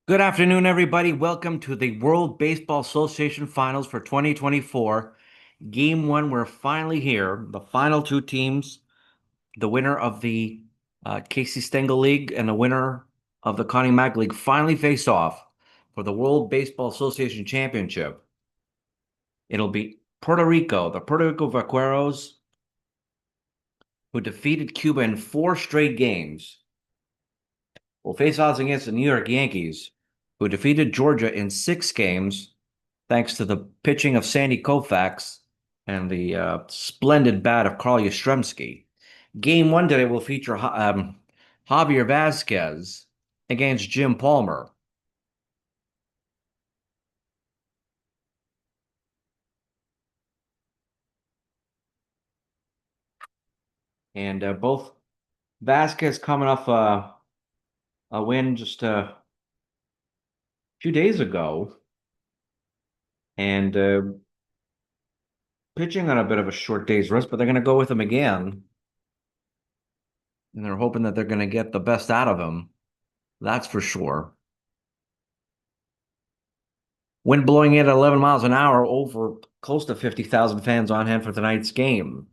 Good afternoon, everybody. Welcome to the World Baseball Association Finals for 2024. Game one, we're finally here. The final two teams, the winner of the Casey Stengel League and the winner of the Connie Mack League, finally face off for the World Baseball Association Championship. It'll be Puerto Rico, the Puerto Rico Vaqueros, who defeated Cuba in four straight games, will face off against the New York Yankees, who defeated Georgia in six games thanks to the pitching of Sandy Koufax and the splendid bat of Carl Yastrzemski. Game one today will feature Javier Vazquez against Jim Palmer. And both Vasquez coming off a win just a few days ago and pitching on a bit of a short day's rest, but they're going to go with him again. And they're hoping that they're going to get the best out of him. That's for sure. Wind blowing at 11 miles an hour over close to 50,000 fans on hand for tonight's game.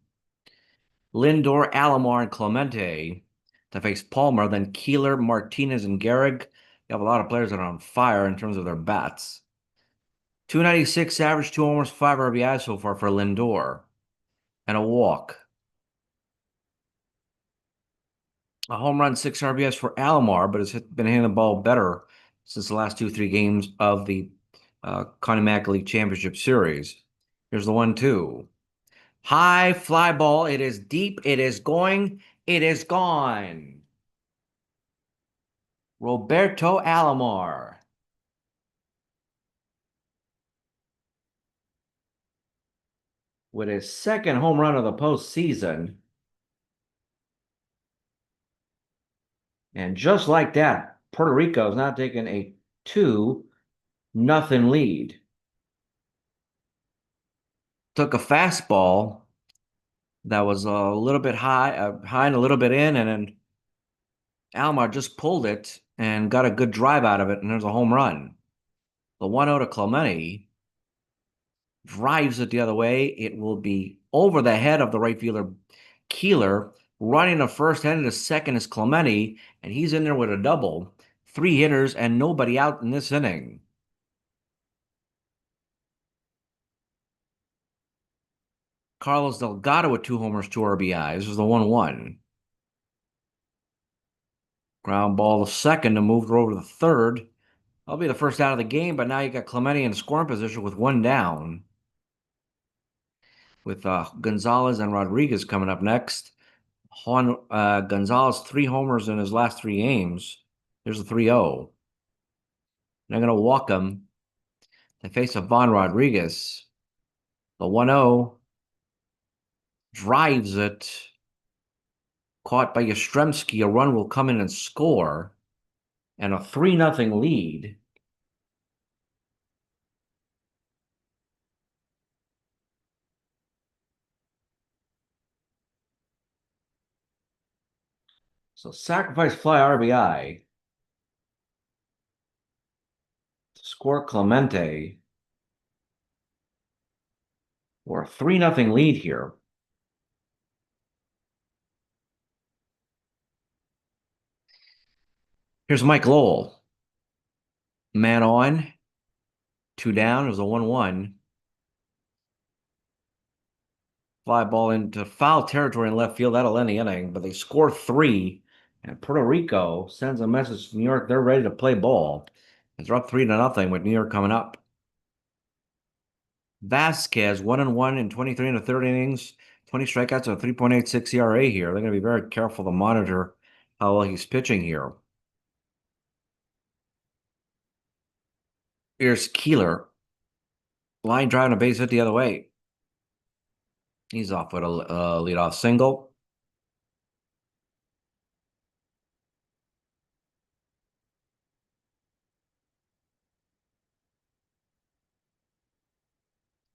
Lindor, Alomar, and Clemente to face Palmer, then Keeler, Martinez, and Gehrig. You have a lot of players that are on fire in terms of their bats. 296 average, two homers, five RBIs so far for Lindor, and a walk. A home run, six RBIs for Alomar, but has been hitting the ball better since the last 2-3 games of the Connie Mack League Championship Series. Here's the 1-2. High fly ball. It is deep. It is going. It is gone. Roberto Alomar with his second home run of the postseason. And just like that, Puerto Rico is now taking a 2-0 lead. Took a fastball that was a little bit high and a little bit in, and then Alomar just pulled it and got a good drive out of it, and there's a home run. The 1-0 to Clemente drives it the other way. It will be over the head of the right fielder Keeler. Running to first, heading to second is Clemente, and he's in there with a double. Three hitters and nobody out in this inning. Carlos Delgado with two homers, two RBIs. This is the 1-1. Ground ball to second to move over to the third. That'll be the first out of the game, but now you got Clemente in scoring position with one down. With Gonzalez and Rodriguez coming up next. Gonzalez, three homers in his last three games. There's a 3-0. They're going to walk him. They face Vaughn Rodriguez. The 1-0 drives it. Caught by Yastrzemski. A run will come in and score. And a 3-0 lead. So sacrifice fly RBI to score Clemente for a 3-0 lead here. Here's Mike Lowell. Man on, two down. It was a 1-1. Fly ball into foul territory in left field. That'll end the inning, but they score three. And Puerto Rico sends a message to New York. They're ready to play ball. They're up 3-0 with New York coming up. Vazquez, 1-1 in 23 and a third innings, 20 strikeouts, and a 3.86 ERA here. They're going to be very careful to monitor how well he's pitching here. Here's Keeler. Line driving a base hit the other way. He's off with a leadoff single.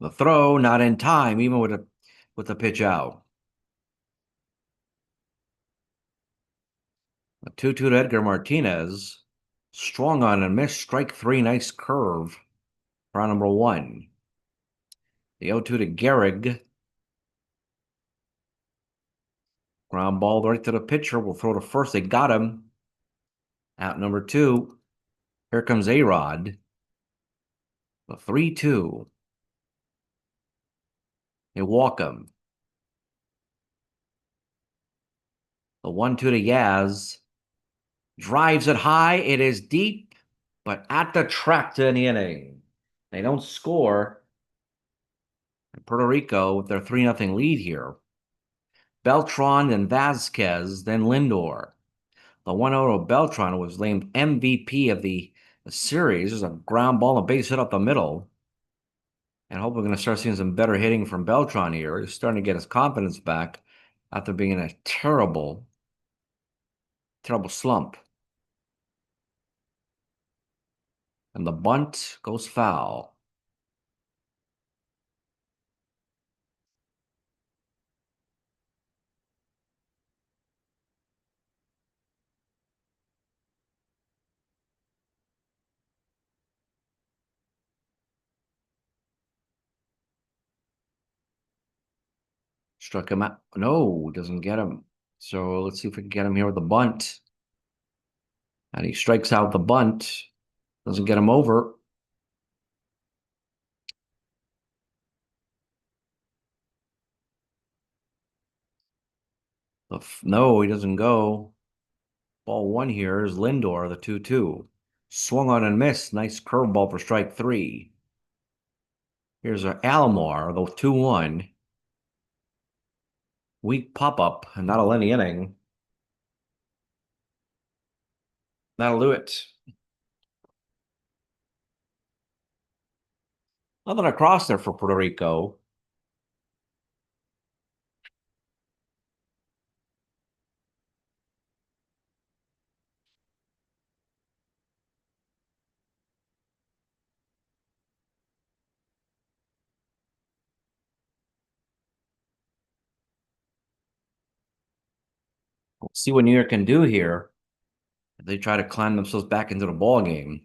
The throw not in time, even with the pitch out. A 2-2 to Edgar Martinez. Strong on and miss. Strike three. Nice curve. Round number one. The 0-2 to Gehrig. Ground ball right to the pitcher. Will throw to first. They got him. Out number two. Here comes A-Rod. The 3-2. They walk him. The 1-2 to Yaz. Drives it high. It is deep, but at the track to the inning. They don't score. And Puerto Rico with their 3-0 lead here. Beltran and Vazquez, then Lindor. The 1-0 Beltran was named MVP of the series. There's a ground ball and a base hit up the middle. And I hope we're going to start seeing some better hitting from Beltran here. He's starting to get his confidence back after being in a terrible, terrible slump. And the bunt goes foul. Struck him out. No, doesn't get him. So let's see if we can get him here with the bunt. And he strikes out the bunt. Doesn't get him over. No, he doesn't go. Ball one here is Lindor, the 2-2. Swung on and missed. Nice curveball for strike three. Here's our Alomar, the 2-1. Weak pop-up, and that'll end the inning. That'll do it. Nothing across there for Puerto Rico. We'll see what New York can do here. They try to climb themselves back into the ball game.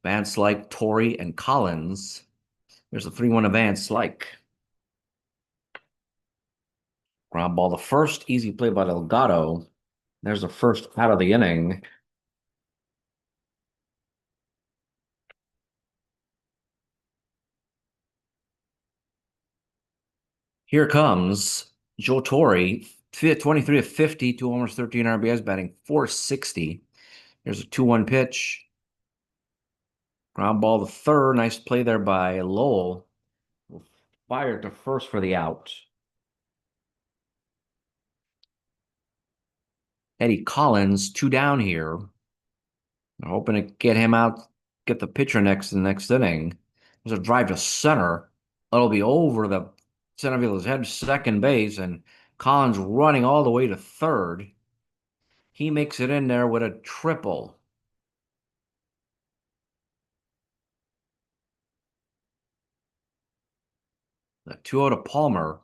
Van Slyke, Torrey, and Collins. There's a 3-1 advance, Slyke. Ground ball the first. Easy play by Delgado. There's the first out of the inning. Here comes Joe Torre, 23 of 50, two homers, 13 RBIs, batting 460. There's a 2-1 pitch. Ground ball the third. Nice play there by Lowell. Fired to first for the out. Eddie Collins, two down here. They're hoping to get him out, get the pitcher next in the next inning. There's a drive to center. It'll be over the center fielder's head, second base, and Collins running all the way to third. He makes it in there with a triple. The 2-0 to Palmer.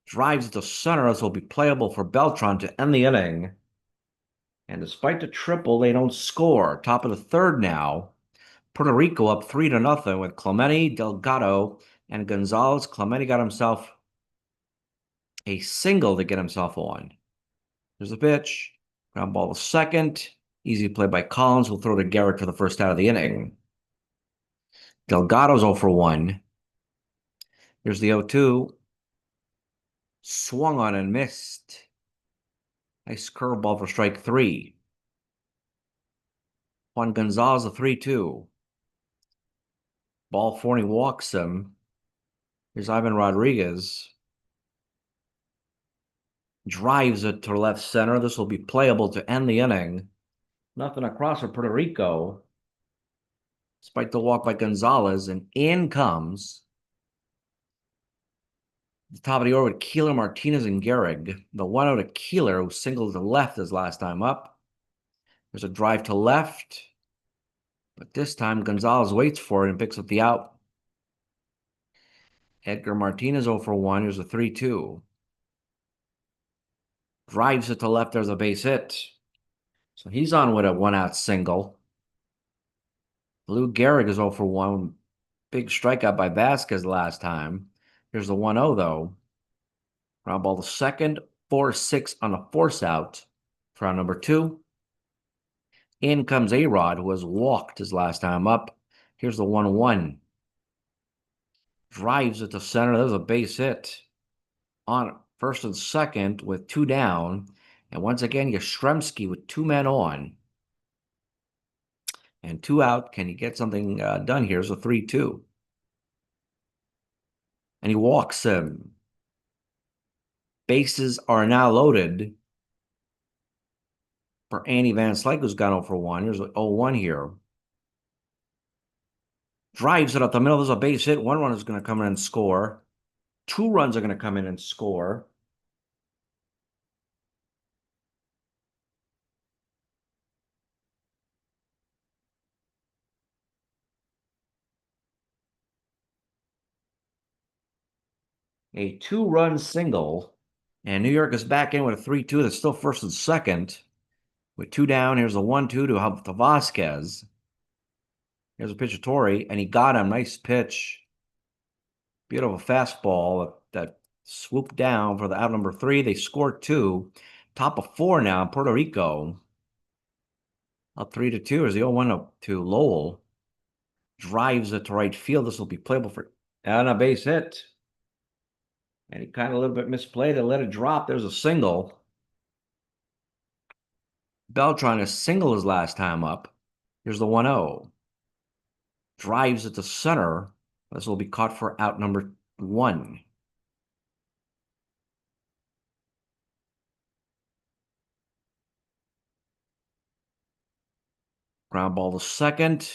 Drives to center, as will be playable for Beltran to end the inning. And despite the triple, they don't score. Top of the third now. Puerto Rico up 3-0 with Clemente, Delgado, and Gonzalez. Clemente got himself a single to get himself on. There's a pitch. Ground ball to second. Easy play by Collins. Will throw to Garrett for the first out of the inning. Delgado's 0 for 1. Here's the 0-2. Swung on and missed. Nice curveball for strike three. Juan Gonzalez, a 3-2. Ball four, and he walks him. Here's Ivan Rodriguez. Drives it to left center. This will be playable to end the inning. Nothing across for Puerto Rico. Despite the walk by Gonzalez, and in comes the top of the order with Keeler, Martinez, and Gehrig. The 1-0 to Keeler, who singled to left his last time up. There's a drive to left. But this time, Gonzalez waits for it and picks up the out. Edgar Martinez 0 for 1. Here's a 3-2. Drives it to left. There's a base hit. So he's on with a one-out single. Lou Gehrig is 0 for 1. Big strikeout by Vazquez last time. Here's the 1-0, though. Ground ball to second, 4-6 on a force out for round number 2. In comes A-Rod, who has walked his last time up. Here's the 1-1. Drives it to center. There's a base hit on first and second with 2 down. And once again, Yastrzemski with 2 men on. And 2 out. Can he get something done here? It's a 3-2. And he walks him. Bases are now loaded for Andy Van Slyke, who's gone 0 for 1. Here's 0-1 here. Drives it up the middle. There's a base hit. 1 run is going to come in and score. 2 runs are going to come in and score. A 2-run single. And New York is back in with a 3-2. That's still first and second. With 2 down, here's a 1-2 to Vazquez. Here's a pitch to Torrey, and he got him. Nice pitch. Beautiful fastball that swooped down for the out number 3. They scored 2. Top of 4 now, Puerto Rico. Up 3-2 as the 0-1 up to Lowell. Drives it to right field. This will be playable for and a base hit. And he kind of a little bit misplayed it, let it drop. There's a single. Bell trying to single his last time up. Here's the 1-0. Drives it to center. This will be caught for out number 1. Ground ball to second.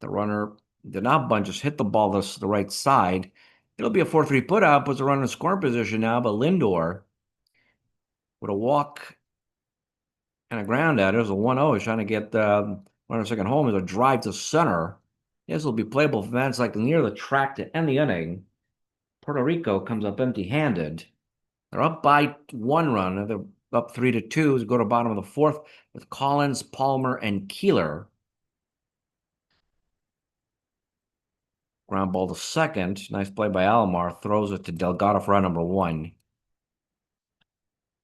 The runner did not bunch, just hit the ball to the right side. It'll be a 4-3 putout, puts the runner in scoring position now, but Lindor with a walk and a ground out. There's a 1-0. He's trying to get runner second home. There's a drive to center. This will be playable for fans like near the track to end the inning. Puerto Rico comes up empty-handed. They're up by 1 run. They're up 3-2 to go to bottom of the 4th with Collins, Palmer, and Keeler. Ground ball to second. Nice play by Alomar. Throws it to Delgado for round number 1.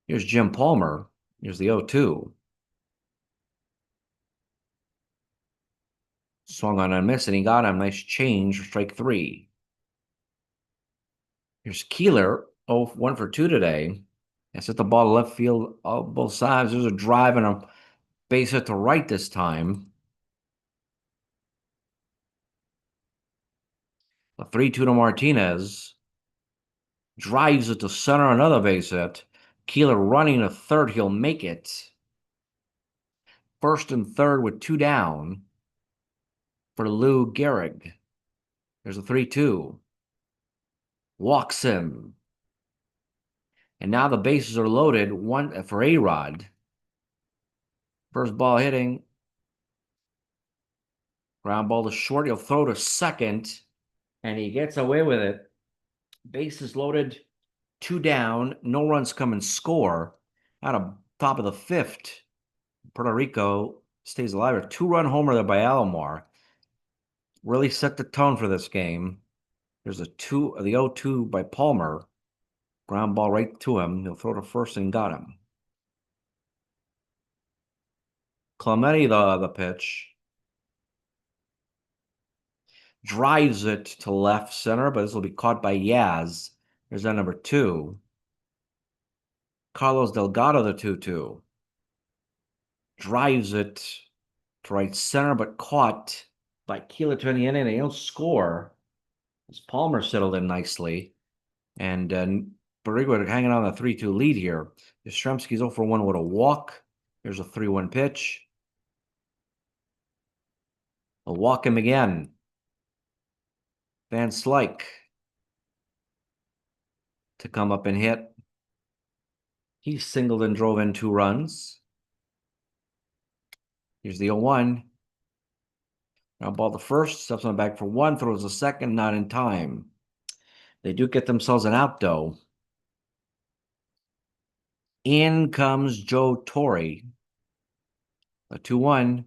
Here's Jim Palmer. Here's the 0-2. Swung on and missed, and he got him. Nice change for strike 3. Here's Keeler. 1 for 2 today. Has hit the ball to left field both sides. There's a drive and a base hit to right this time. A 3-2 to Martinez. Drives it to center, another base hit. Keeler running to third. He'll make it. First and third with 2 down for Lou Gehrig. There's a 3-2. Walks him. And now the bases are loaded. 1 for A-Rod. First ball hitting. Ground ball to short. He'll throw to second. And he gets away with it. Bases loaded. 2 down. No runs come and score. Out of top of the 5th. Puerto Rico stays alive. A 2-run homer there by Alomar. Really set the tone for this game. There's the 0-2 by Palmer. Ground ball right to him. He'll throw to first and got him. Clemente, the pitch. Drives it to left center, but this will be caught by Yaz. There's that number 2. Carlos Delgado, the 2-2. Drives it to right center, but caught by Keeler to the inning. They don't score. As Palmer settled in nicely. And Puerto Rico hanging on the 3-2 lead here. Yastrzemski's 0 for 1 with a walk. Here's a 3-1 pitch. They'll walk him again. Van Slyke to come up and hit. He singled and drove in 2 runs. Here's the 0-1. Now ball the first, steps on the back for 1, throws the second, not in time. They do get themselves an out, though. In comes Joe Torre. The 2-1.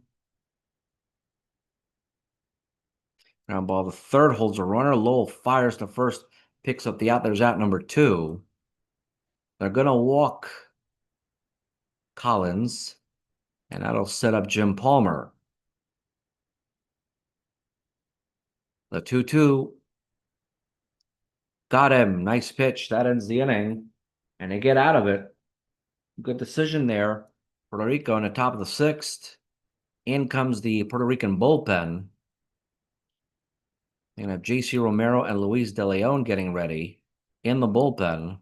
Ground ball. The third holds a runner. Lowell fires to first, picks up the out. There's out number 2. They're going to walk Collins, and that'll set up Jim Palmer. The 2-2. Got him. Nice pitch. That ends the inning. And they get out of it. Good decision there. Puerto Rico in the top of the 6th. In comes the Puerto Rican bullpen. They're going to have J.C. Romero and Luis De Leon getting ready in the bullpen.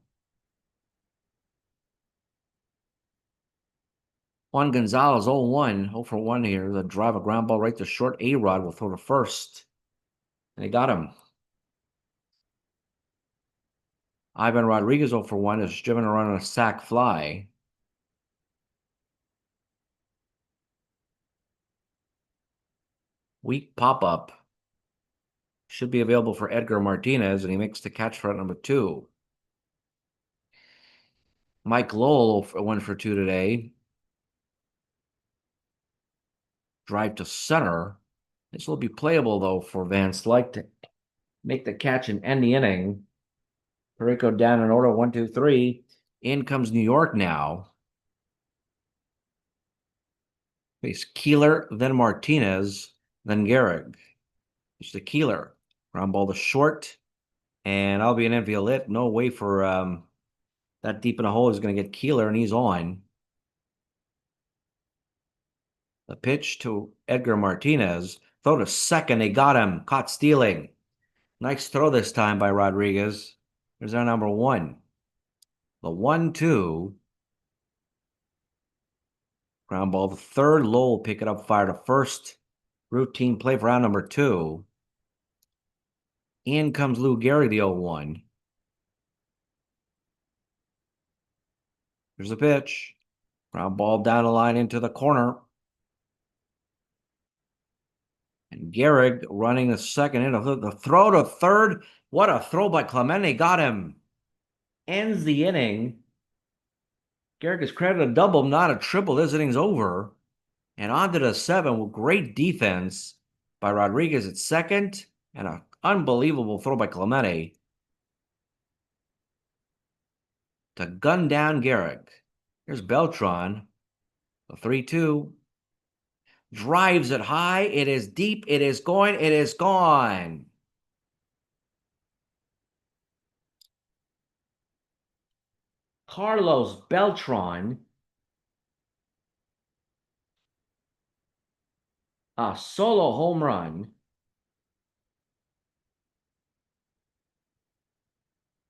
Juan Gonzalez 0-1, 0 for 1 here. The drive a ground ball right to short. A-Rod will throw to first. And they got him. Ivan Rodriguez 0 for 1 is driven to run on a sac fly. Weak pop-up. Should be available for Edgar Martinez, and he makes the catch for number 2. Mike Lowell 1 for 2 today. Drive to center. This will be playable, though, for Van Slyke to make the catch and end the inning. Puerto Rico down in order, 1, 2, 3. In comes New York now. Face Keeler, then Martinez, then Gehrig. It's the Keeler. Ground ball to short. And I'll be an infield hit. No way for that deep in a hole is going to get Keeler, and he's on. The pitch to Edgar Martinez. Throw to second. They got him. Caught stealing. Nice throw this time by Rodriguez. There's our number 1. The 1-2. Ground ball to third. Lowell pick it up, fire to first. Routine play for round number 2. In comes Lou Gehrig, the 0-1. Here's the pitch. Ground ball down the line into the corner. And Gehrig running the second in. The throw to third. What a throw by Clemente. Got him. Ends the inning. Gehrig is credited a double, not a triple. This inning's over. And on to the 7 with great defense by Rodriguez at second. And an unbelievable throw by Clemente to gun down Gehrig. Here's Beltran. The 3-2. Drives it high. It is deep. It is going. It is gone. Carlos Beltran. A solo home run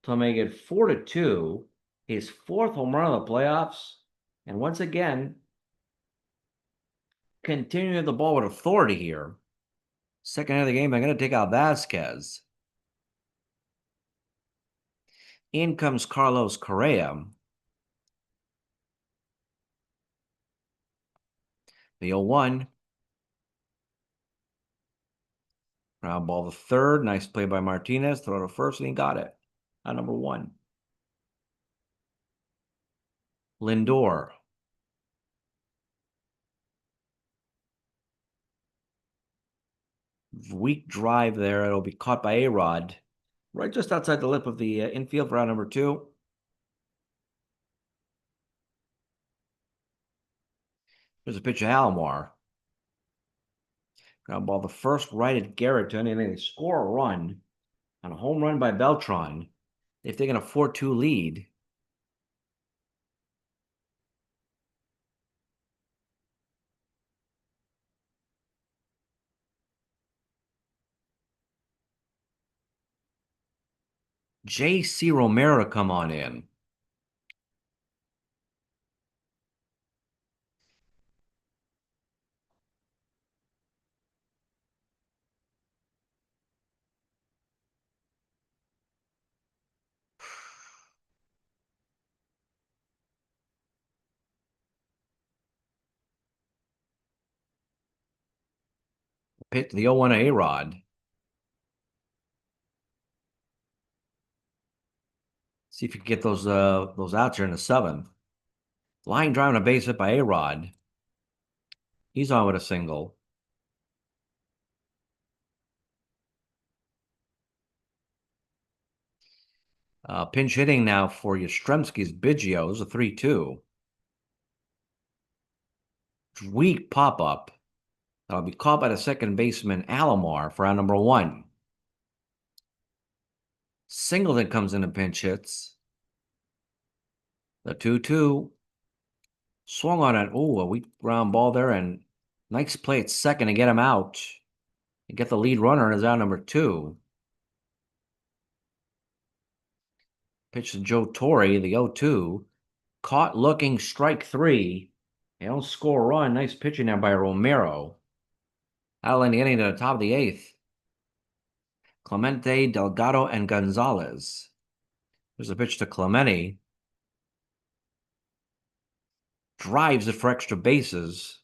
to make it 4-2. His 4th home run of the playoffs. And once again, continuing the ball with authority here. Second half of the game, I'm going to take out Vazquez. In comes Carlos Correa. The 0-1. Ground ball to third. Nice play by Martinez. Throw to first, and he got it. At number 1. Lindor. Weak drive there. It'll be caught by A-Rod. Right just outside the lip of the infield for round number 2. There's a pitch to Alomar. Ground ball the first right at Garreton, and they score a run on a home run by Beltran. They've taken a 4-2 lead. J.C. Romero come on in. Pick the 0-1 A-Rod. See if you can get those outs here in the 7th. Line driving a base hit by A-Rod. He's on with a single. Pinch hitting now for Yastrzemski's Biggios, a 3-2. Weak pop up. That'll be caught by the second baseman Alomar for out number one. Singleton comes in and pinch hits. The 2-2. Swung on it. Oh, a weak ground ball there, and nice play at second to get him out. And get the lead runner is out number two. Pitch to Joe Torre, the 0-2. Caught looking, strike three. They don't score a run. Nice pitching there by Romero. That'll end the inning to the top of the eighth. Clemente, Delgado, and Gonzalez. There's a pitch to Clemente. Drives it for extra bases.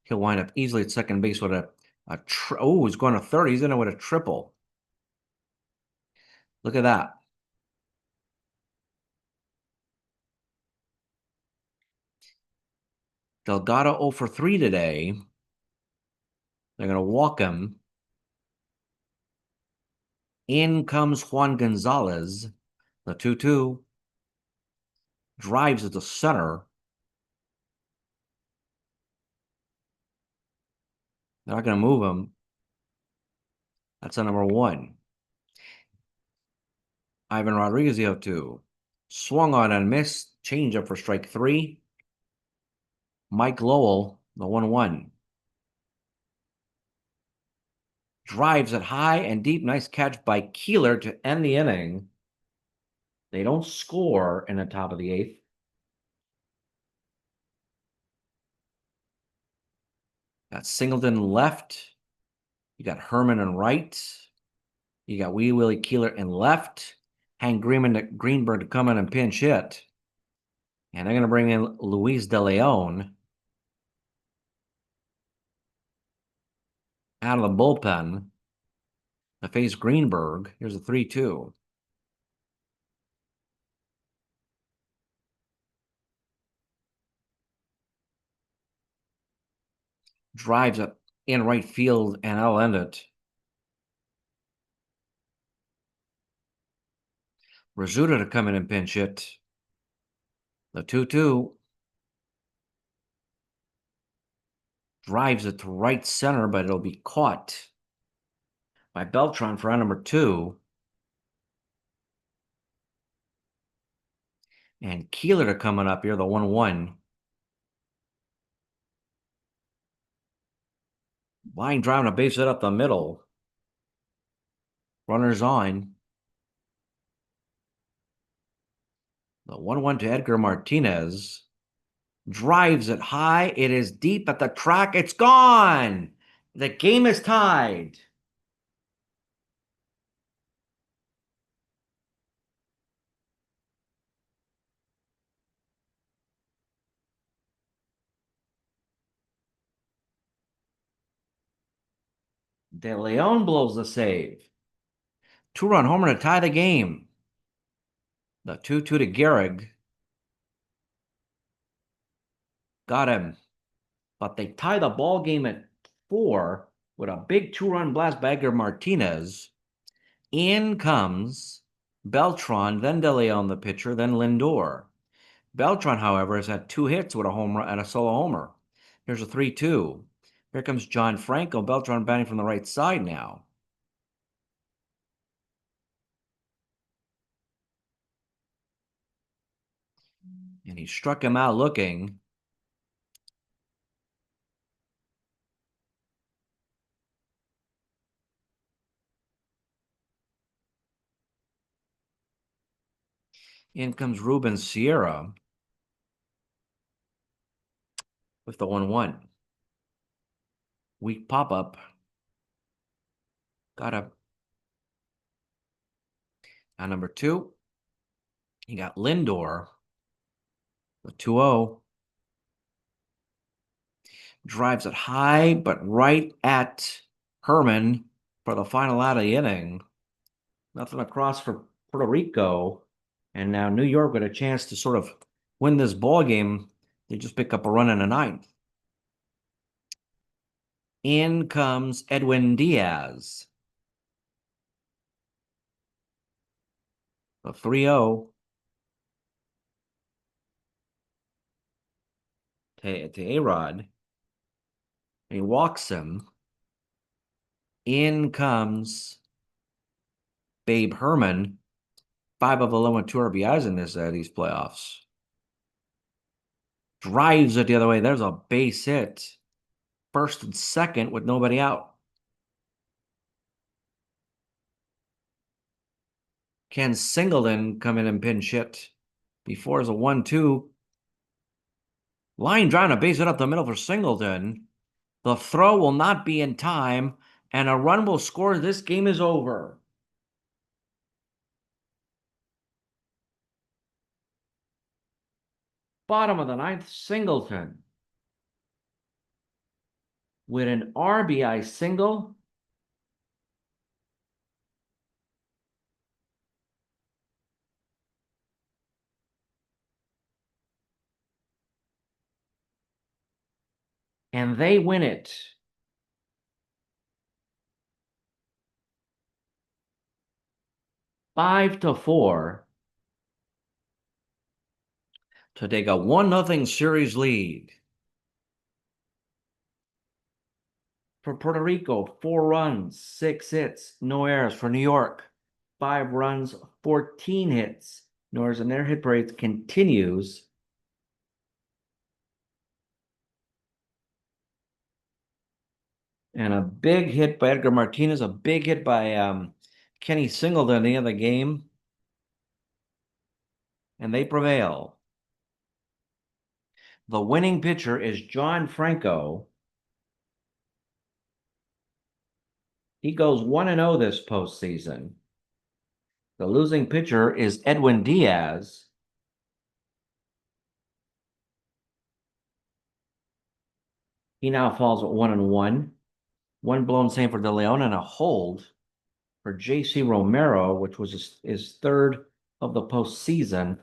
He'll wind up easily at second base with he's going to third. He's in it with a triple. Look at that. Delgado 0 for 3 today. They're going to walk him. In comes Juan Gonzalez. The 2-2. Drives at the center. They're not going to move him. That's a number one. Ivan Rodriguez, the 0-2. Swung on and missed. Changeup for strike three. Mike Lowell, the 1-1. Drives it high and deep. Nice catch by Keeler to end the inning. They don't score in the top of the eighth. Got Singleton left. You got Herman in right. You got Wee Willie Keeler in left. Hank Greenberg to come in and pinch hit. And they're going to bring in Luis De Leon out of the bullpen to face Greenberg. Here's a 3-2. Drives it in right field, and I'll end it. Rizzuto to come in and pinch hit. The 2-2. Drives it to right center, but it'll be caught by Beltran for round number two. And Keeler to coming up here, the 1-1. Line driving a base hit up the middle. Runners on. The 1-1 to Edgar Martinez. Drives it high. It is deep at the track. It's gone. The game is tied. De Leon blows the save. Two-run homer to tie the game. The 2-2 to Gehrig. Got him. But they tie the ball game at 4 with a big two-run blast by Edgar Martinez. In comes Beltran, then De Leon, the pitcher, then Lindor. Beltran, however, has had 2 hits with a home run and a solo homer. Here's a 3-2. Here comes John Franco. Beltran batting from the right side now. And he struck him out looking. In comes Ruben Sierra with the 1-1. Weak pop-up. Got a number 2. You got Lindor. The 2-0. Drives it high, but right at Herman for the final out of the inning. Nothing across for Puerto Rico. And now New York with a chance to sort of win this ball game They just pick up a run in the ninth. In comes Edwin Diaz. The 3-0 to A-Rod. He walks him. In comes Babe Herman. 5 of 11 with 2 RBIs in these playoffs. Drives it the other way. There's a base hit. First and second with nobody out. Can Singleton come in and pinch hit? Before is a 1-2. Line drive and a base hit up the middle for Singleton. The throw will not be in time, and a run will score. This game is over. Bottom of the ninth, Singleton with an RBI single. And they win it. Five to 4 to take a 1-0 series lead. For Puerto Rico, 4 runs, 6 hits, no errors. For New York, 5 runs, 14 hits, no errors, and their hit rate continues. And a big hit by Edgar Martinez, a big hit by Kenny Singleton at the end of the game. And they prevail. The winning pitcher is John Franco. He goes 1-0 this postseason. The losing pitcher is Edwin Diaz. He now falls at 1-1. One blown save for De Leon and a hold for J.C. Romero, which was his third of the postseason.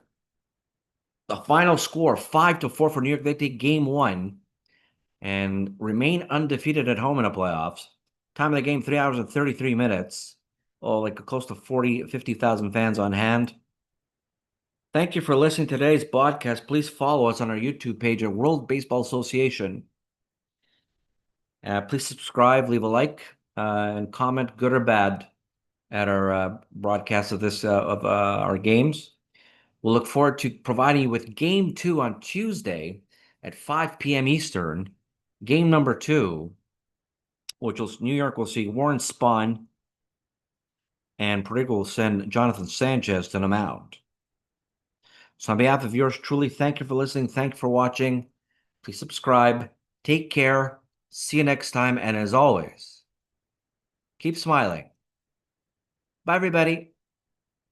The final score, 5 to 4 for New York. They take game 1 and remain undefeated at home in the playoffs. Time of the game, 3 hours and 33 minutes. Oh, like close to 50,000 fans on hand. Thank you for listening to today's podcast. Please follow us on our YouTube page at World Baseball Association. Please subscribe, leave a like, and comment, good or bad, at our broadcast of our games. We'll look forward to providing you with Game 2 on Tuesday at 5 p.m. Eastern. Game number 2, New York will see Warren Spahn, and Puerto Rico will send Jonathan Sanchez to the mound. So on behalf of yours truly, thank you for listening. Thank you for watching. Please subscribe. Take care. See you next time. And as always, keep smiling. Bye, everybody.